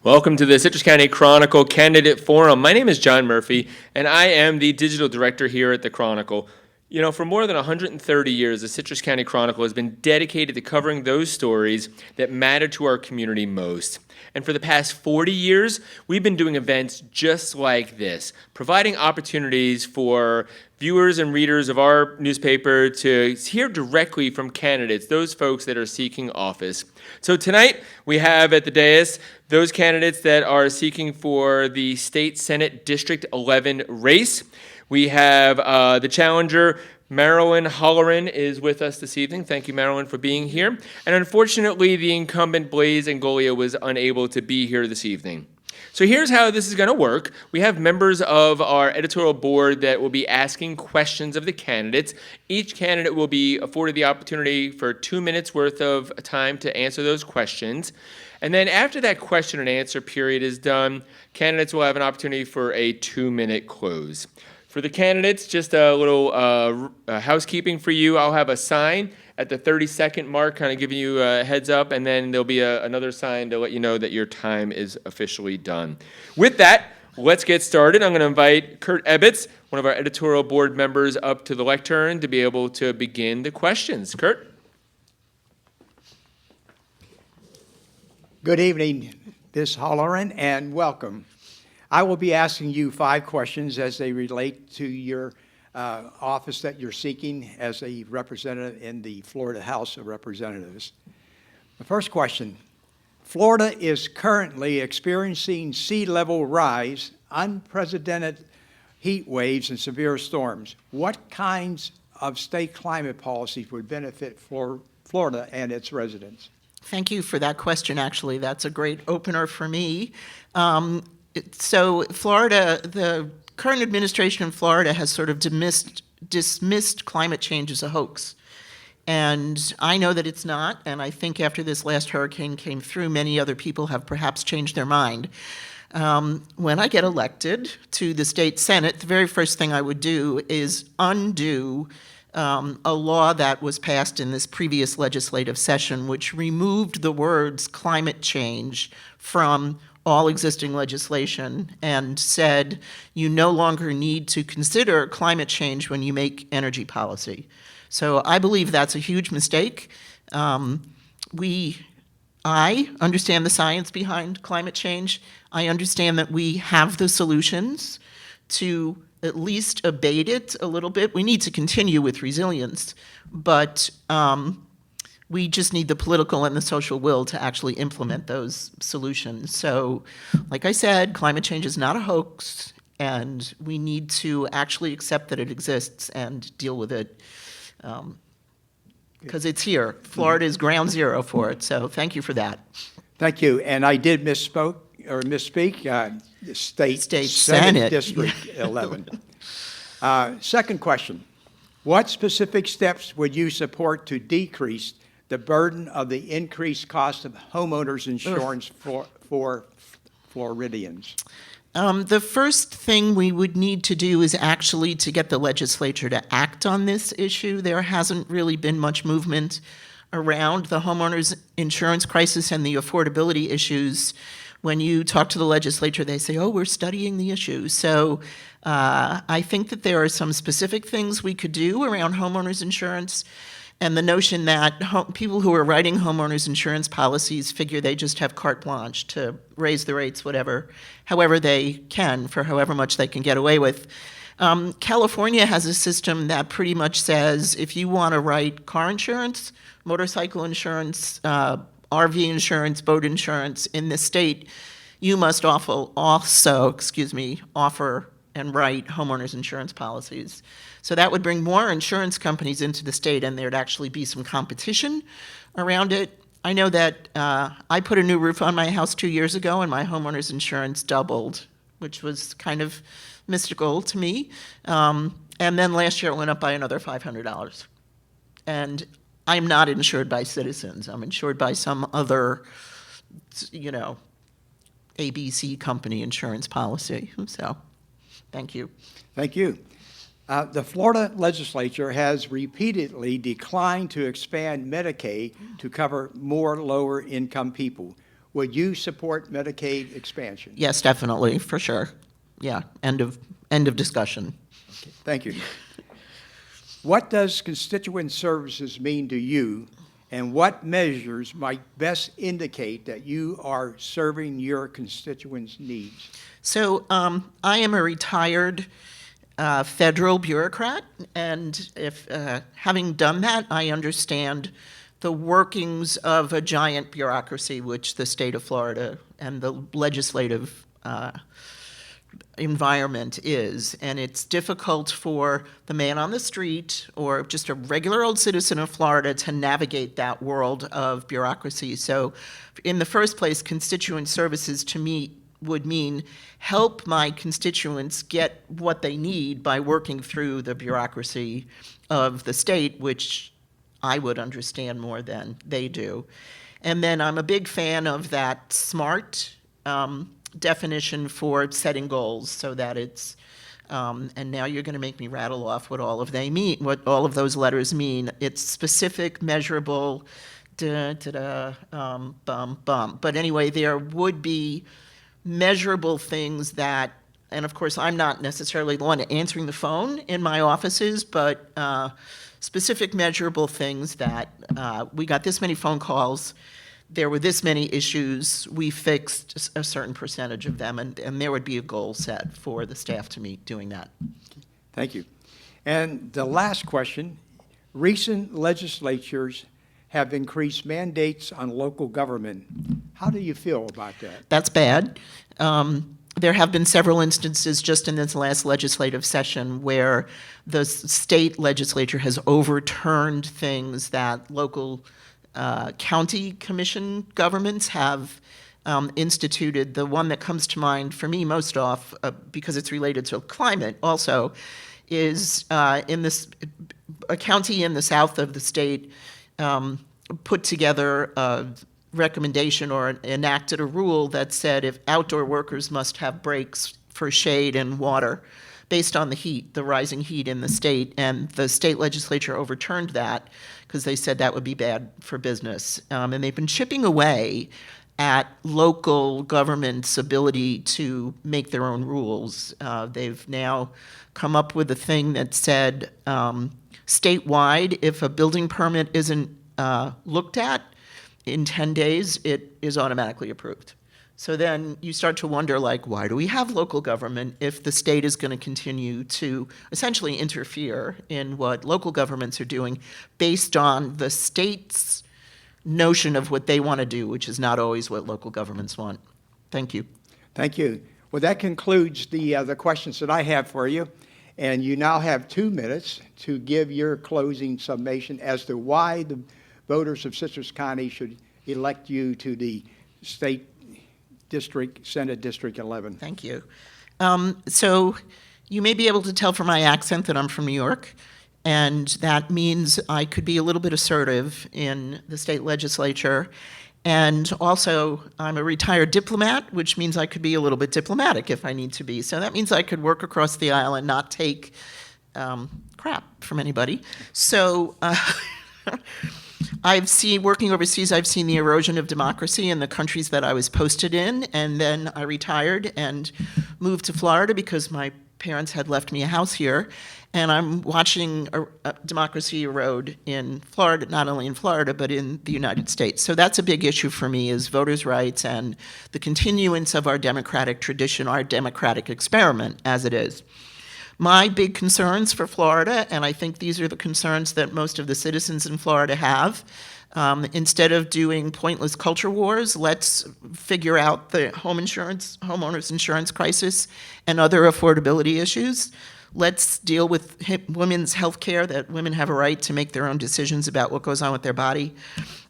Welcome to the Citrus County Chronicle Candidate Forum. My name is John Murphy, and I am the digital director here at the Chronicle. You know, for more than 130 years, the Citrus County Chronicle has been dedicated to covering those stories that matter to our community most. And for the past 40 years, we've been doing events just like this, providing opportunities for viewers and readers of our newspaper to hear directly from candidates, those folks that are seeking office. So tonight, we have at the dais those candidates that are seeking for the State Senate District 11 race. We have the challenger, Marilyn Holleran, is with us this evening. Thank you, Marilyn, for being here. And unfortunately, the incumbent Blaise Ingoglia was unable to be here this evening. So here's how this is going to work. We have members of our editorial board that will be asking questions of the candidates. Each candidate will be afforded the opportunity for 2 minutes worth of time to answer those questions. And then after that question and answer period is done, candidates will have an opportunity for a 2-minute close. For the candidates, just a little housekeeping for you. I'll have a sign at the 30-second mark, kind of giving you a heads up, and then there'll be another sign to let you know that your time is officially done. With that, let's get started. I'm going to invite Kurt Ebbets, one of our editorial board members, up to the lectern to be able to begin the questions. Kurt? Good evening, Ms. Holleran, and welcome. I will be asking you 5 questions as they relate to your office that you're seeking as a representative in the Florida House of Representatives. The first question, Florida is currently experiencing sea level rise, unprecedented heat waves, and severe storms. What kinds of state climate policies would benefit Florida and its residents? Thank you for that question, actually. That's a great opener for me. So Florida, the current administration in Florida has sort of dismissed climate change as a hoax. And I know that it's not, and I think after this last hurricane came through, many other people have perhaps changed their mind. When I get elected to the state Senate, the very first thing I would do is undo a law that was passed in this previous legislative session, which removed the words climate change from all existing legislation and said you no longer need to consider climate change when you make energy policy. So I believe that's a huge mistake. I understand the science behind climate change. I understand that we have the solutions to at least abate it a little bit. We need to continue with resilience, but we just need the political and the social will to actually implement those solutions. So, like I said, climate change is not a hoax, and we need to actually accept that it exists and deal with it, because it's here. Florida is ground zero for it, so thank you for that. Thank you, and I did misspeak, State Senate District 11. Second question, what specific steps would you support to decrease the burden of the increased cost of homeowners insurance for Floridians? The first thing we would need to do is actually to get the legislature to act on this issue. There hasn't really been much movement around the homeowners insurance crisis and the affordability issues. When you talk to the legislature, they say, oh, we're studying the issue. So I think that there are some specific things we could do around homeowners insurance. And the notion that people who are writing homeowners insurance policies figure they just have carte blanche to raise the rates however they can, for however much they can get away with. California has a system that pretty much says if you want to write car insurance, motorcycle insurance, RV insurance, boat insurance in the state, you must also offer and write homeowners insurance policies. So that would bring more insurance companies into the state, and there'd actually be some competition around it. I know that I put a new roof on my house 2 years ago, and my homeowners insurance doubled, which was kind of mystical to me. And then last year it went up by another $500. And I'm not insured by Citizens. I'm insured by some other, ABC company insurance policy. So, thank you. Thank you. The Florida legislature has repeatedly declined to expand Medicaid to cover more lower-income people. would you support Medicaid expansion? Yes, definitely, for sure. Yeah, end of discussion. Thank you. What does constituent services mean to you, and what measures might best indicate that you are serving your constituents' needs? So I am a retired federal bureaucrat, and if having done that, I understand the workings of a giant bureaucracy, which the state of Florida and the legislative environment is. And it's difficult for the man on the street or just a regular old citizen of Florida to navigate that world of bureaucracy. So in the first place, constituent services to me would mean help my constituents get what they need by working through the bureaucracy of the state, which I would understand more than they do. And then I'm a big fan of that SMART definition for setting goals, so that it's and now you're going to make me rattle off what all of those letters mean. It's specific, measurable, bum. But anyway, there would be measurable things that, and of course, I'm not necessarily the one answering the phone in my offices, but specific measurable things that we got this many phone calls, there were this many issues, we fixed a certain percentage of them, and there would be a goal set for the staff to meet doing that. Thank you. And the last question, recent legislatures have increased mandates on local government. How do you feel about that? That's bad. There have been several instances just in this last legislative session where the state legislature has overturned things that local county commission governments have instituted. The one that comes to mind for me most off, because it's related to climate also, is a county in the south of the state put together a recommendation or enacted a rule that said if outdoor workers must have breaks for shade and water based on the rising heat in the state, and the state legislature overturned that because they said that would be bad for business. And they've been chipping away at local government's ability to make their own rules. They've now come up with a thing that said statewide, if a building permit isn't looked at in 10 days, it is automatically approved. So then you start to wonder, like, why do we have local government if the state is going to continue to essentially interfere in what local governments are doing based on the state's notion of what they want to do, which is not always what local governments want. Thank you. Thank you. Well, that concludes the questions that I have for you. And you now have 2 minutes to give your closing summation as to why the voters of Citrus County should elect you to the state district, Senate District 11. Thank you. So you may be able to tell from my accent that I'm from New York, and that means I could be a little bit assertive in the state legislature. And also, I'm a retired diplomat, which means I could be a little bit diplomatic if I need to be. So that means I could work across the aisle and not take crap from anybody. So I've seen, working overseas, I've seen the erosion of democracy in the countries that I was posted in, and then I retired and moved to Florida because my parents had left me a house here, and I'm watching democracy erode in Florida, not only in Florida, but in the United States. So that's a big issue for me, is voters' rights and the continuance of our democratic tradition, our democratic experiment as it is. My big concerns for Florida, and I think these are the concerns that most of the citizens in Florida have, instead of doing pointless culture wars, let's figure out the homeowners insurance crisis and other affordability issues. Let's deal with women's health care, that women have a right to make their own decisions about what goes on with their body.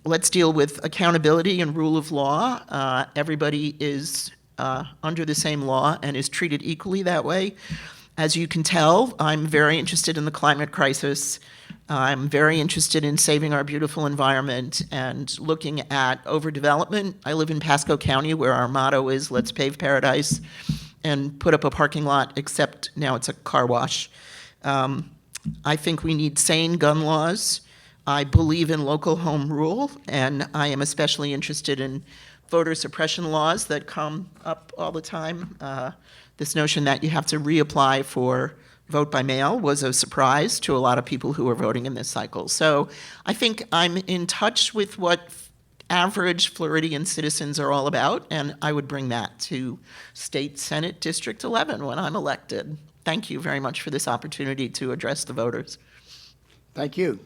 Let's deal with accountability and rule of law. Everybody is under the same law and is treated equally that way. As you can tell, I'm very interested in the climate crisis. I'm very interested in saving our beautiful environment and looking at overdevelopment. I live in Pasco County, where our motto is, let's pave paradise and put up a parking lot, except now it's a car wash. I think we need sane gun laws. I believe in local home rule, and I am especially interested in voter suppression laws that come up all the time. This notion that you have to reapply for vote by mail was a surprise to a lot of people who are voting in this cycle. So I think I'm in touch with what average Floridian citizens are all about, and I would bring that to State Senate District 11 when I'm elected. Thank you very much for this opportunity to address the voters. Thank you.